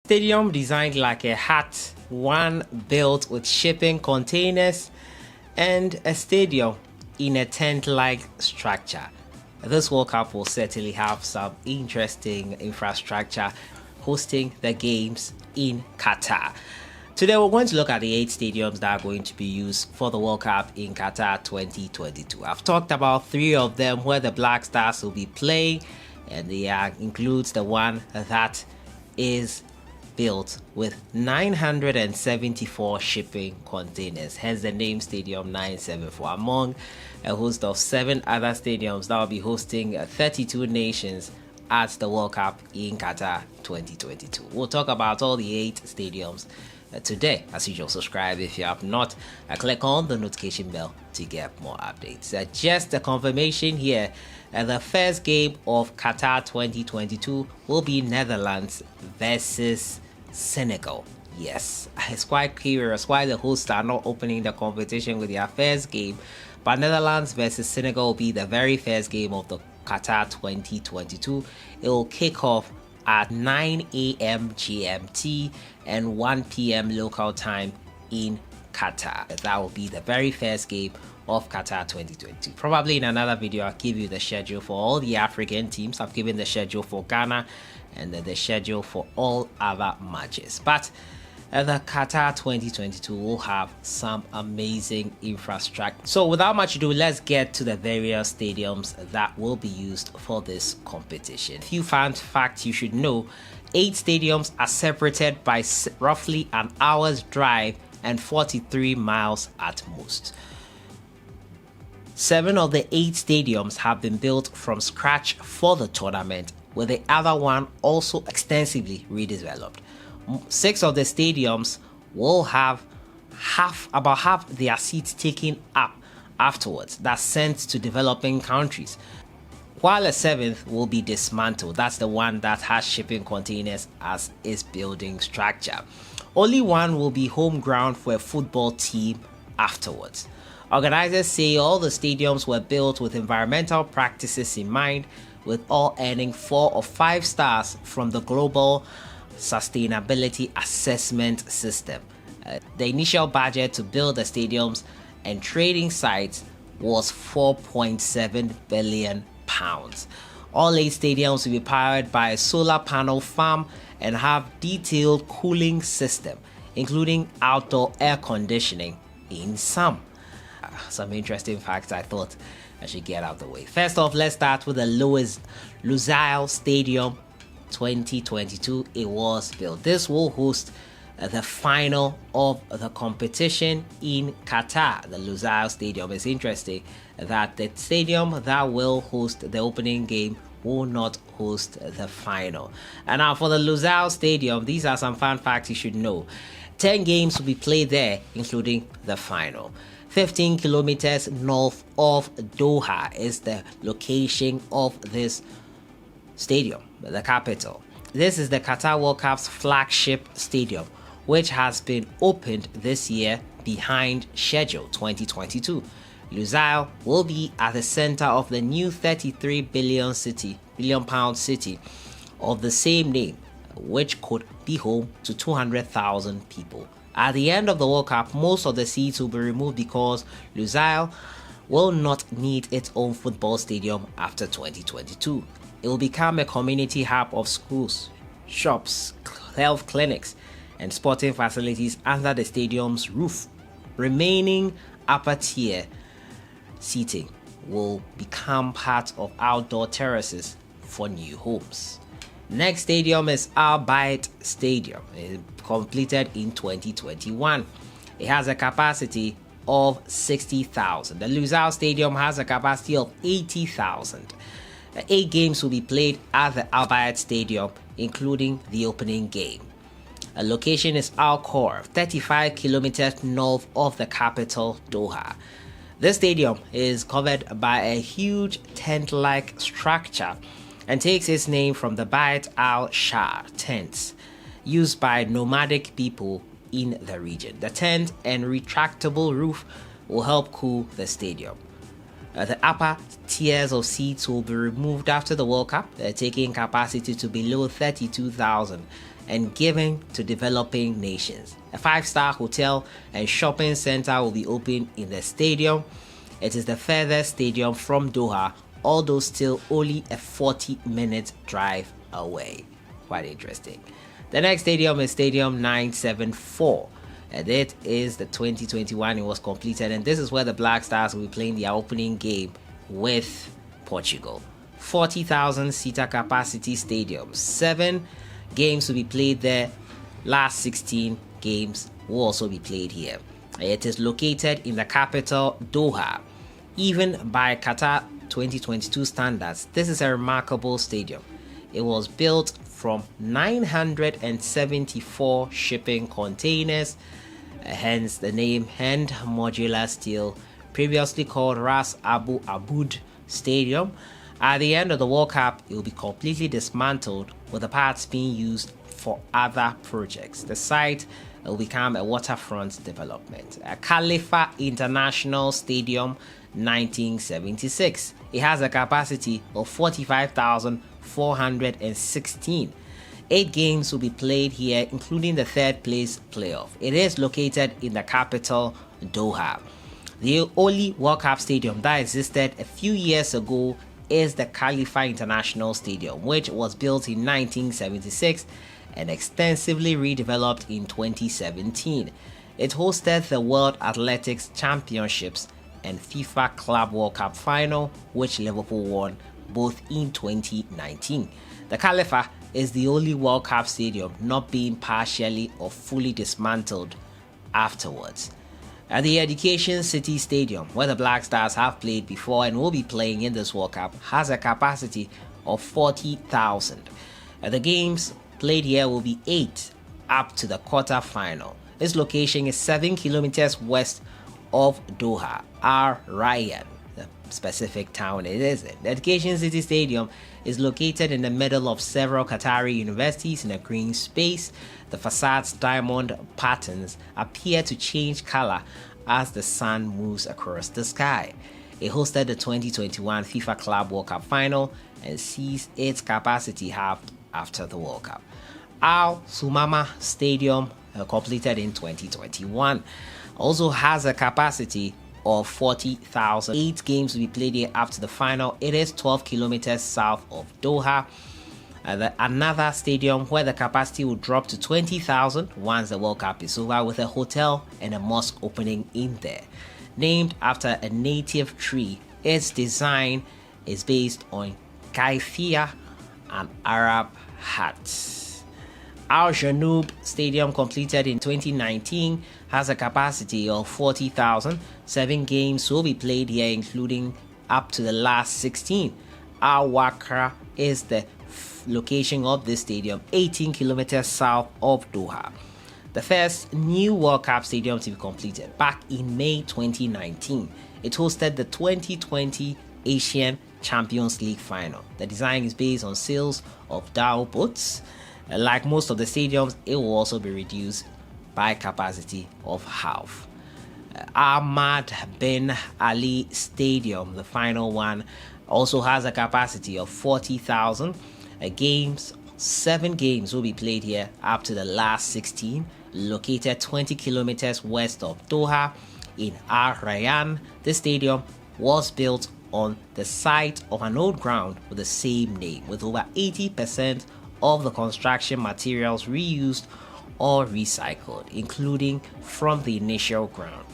Stadium designed like a hat, one built with shipping containers, and a stadium in a tent-like structure. This World Cup will certainly have some interesting infrastructure hosting the games in Qatar. Today we're going to look at the 8 stadiums that are going to be used for the World Cup in Qatar 2022. I've talked about 3 of them where the Black Stars will be playing, and they includes the one that is built with 974 shipping containers, hence the name Stadium 974, among a host of 7 other stadiums that will be hosting 32 nations at the World Cup in Qatar 2022. We'll talk about all the 8 stadiums today. As usual, subscribe if you have not. Click on the notification bell to get more updates. Just a confirmation here, the first game of Qatar 2022 will be Netherlands versus Senegal. Yes, it's quite curious why the hosts are not opening the competition with their first game, but Netherlands versus Senegal will be the very first game of the Qatar 2022. It will kick off at 9 a.m. GMT and 1 p.m. local time in Qatar. That will be the very first game of Qatar 2022. Probably in another video I'll give you the schedule for all the African teams. I've given the schedule for Ghana and the schedule for all other matches. But the Qatar 2022 will have some amazing infrastructure. So without much ado, let's get to the various stadiums that will be used for this competition. A few fun facts you should know: 8 stadiums are separated by roughly an hour's drive and 43 miles at most. 7 of the 8 stadiums have been built from scratch for the tournament, with the other one also extensively redeveloped. 6 of the stadiums will have about half their seats taken up afterwards, that's sent to developing countries, while a 7th will be dismantled. That's the one that has shipping containers as its building structure. Only one will be home ground for a football team afterwards. Organizers say all the stadiums were built with environmental practices in mind, with all earning 4 or 5 stars from the Global Sustainability Assessment System. The initial budget to build the stadiums and trading sites was £4.7 billion. All 8 stadiums will be powered by a solar panel farm and have detailed cooling system, including outdoor air conditioning in some. Some interesting facts I thought I should get out of the way. First off, let's start with the Luzow Stadium 2022. It was built. This will host the final of the competition in Qatar. The Luzow Stadium is interesting that the stadium that will host the opening game will not host the final. And now for the Luzow Stadium, these are some fun facts you should know. 10 games will be played there, including the final. 15 kilometers north of Doha is the location of this stadium, the capital. This is the Qatar World Cup's flagship stadium, which has been opened this year behind schedule 2022. Luzelle will be at the center of the new 33 billion pound city of the same name, which could be home to 200,000 people. At the end of the World Cup, most of the seats will be removed because Luzelle will not need its own football stadium after 2022. It will become a community hub of schools, shops, health clinics, and sporting facilities under the stadium's roof. Remaining upper tier seating will become part of outdoor terraces for new homes. Next stadium is Al Bayt Stadium. It completed in 2021. It has a capacity of 60,000. The Luzow Stadium has a capacity of 80,000. 8 games will be played at the Al Bayt Stadium, including the opening game. A location is Al Khor, 35 kilometers north of the capital, Doha. This stadium is covered by a huge tent-like structure and takes its name from the Bayt al-Shar tents used by nomadic people in the region. The tent and retractable roof will help cool the stadium. The upper tiers of seats will be removed after the World Cup, taking capacity to below 32,000, and given to developing nations. A 5-star hotel and shopping center will be opened in the stadium. It is the furthest stadium from Doha, although still only a 40-minute drive away. Quite interesting. The next stadium is Stadium 974. And it is the 2021. It was completed, and this is where the Black Stars will be playing their opening game with Portugal. 40,000 seater capacity stadium. 7 games will be played there. Last 16 games will also be played here. It is located in the capital, Doha. Even by Qatar 2022 standards, this is a remarkable stadium. It was built from 974 shipping containers, hence the name hand modular steel, previously called Ras Abu Aboud Stadium. At the end of the World Cup, it will be completely dismantled with the parts being used for other projects. The site will become a waterfront development. Califa International Stadium 1976. It has a capacity of 45,416. 8 games will be played here, including the third place playoff. It is located in the capital, Doha. The only World Cup stadium that existed a few years ago is the Califa International Stadium, which was built in 1976 and extensively redeveloped in 2017. It hosted the World Athletics Championships and FIFA Club World Cup final, which Liverpool won both in 2019. The Califa is the only World Cup stadium not being partially or fully dismantled afterwards. At the Education City Stadium, where the Black Stars have played before and will be playing in this World Cup, has a capacity of 40,000. The games played here will be 8 up to the quarter-final. Its location is 7 kilometers west of Doha, Al Rayyan, the specific town it is in. The Education City Stadium is located in the middle of several Qatari universities in a green space. The facade's diamond patterns appear to change color as the sun moves across the sky. It hosted the 2021 FIFA Club World Cup final and sees its capacity halved after the World Cup. Al Sumama Stadium, completed in 2021, also has a capacity of 40,000. 8 games will be played here up to the final. It is 12 kilometers south of Doha. Another stadium where the capacity will drop to 20,000 once the World Cup is over, with a hotel and a mosque opening in there. Named after a native tree, its design is based on Qaifiyah, an Arab hat. Al Janoub Stadium, completed in 2019, has a capacity of 40,000. 7 games will be played here, including up to the last 16. Al Wakra is the location of this stadium, 18 kilometers south of Doha. The first new World Cup stadium to be completed back in May 2019. It hosted the 2020 Asian Champions League final. The design is based on sails of dhow boats. Like most of the stadiums, it will also be reduced by capacity of half. Ahmad bin Ali Stadium, the final one, also has a capacity of 40,000. Games, 7 games will be played here up to the last 16. Located 20 kilometers west of Doha in Al Rayyan, this stadium was built on the site of an old ground with the same name, with over 80% of the construction materials reused or recycled, including from the initial ground.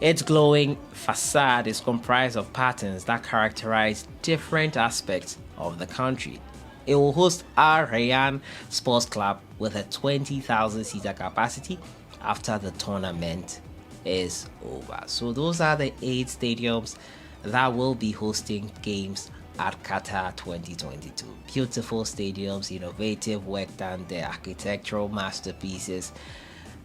Its glowing facade is comprised of patterns that characterize different aspects of the country. It will host Al Rayyan Sports Club with a 20,000 seater capacity after the tournament is over. So those are the 8 stadiums that will be hosting games at Qatar 2022. Beautiful stadiums, innovative work done there, architectural masterpieces.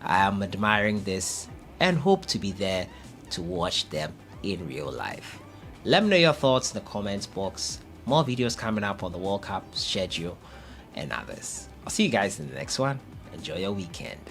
I am admiring this and hope to be there to watch them in real life. Let me know your thoughts in the comments box. More videos coming up on the World Cup schedule and others. I'll see you guys in the next one. Enjoy your weekend.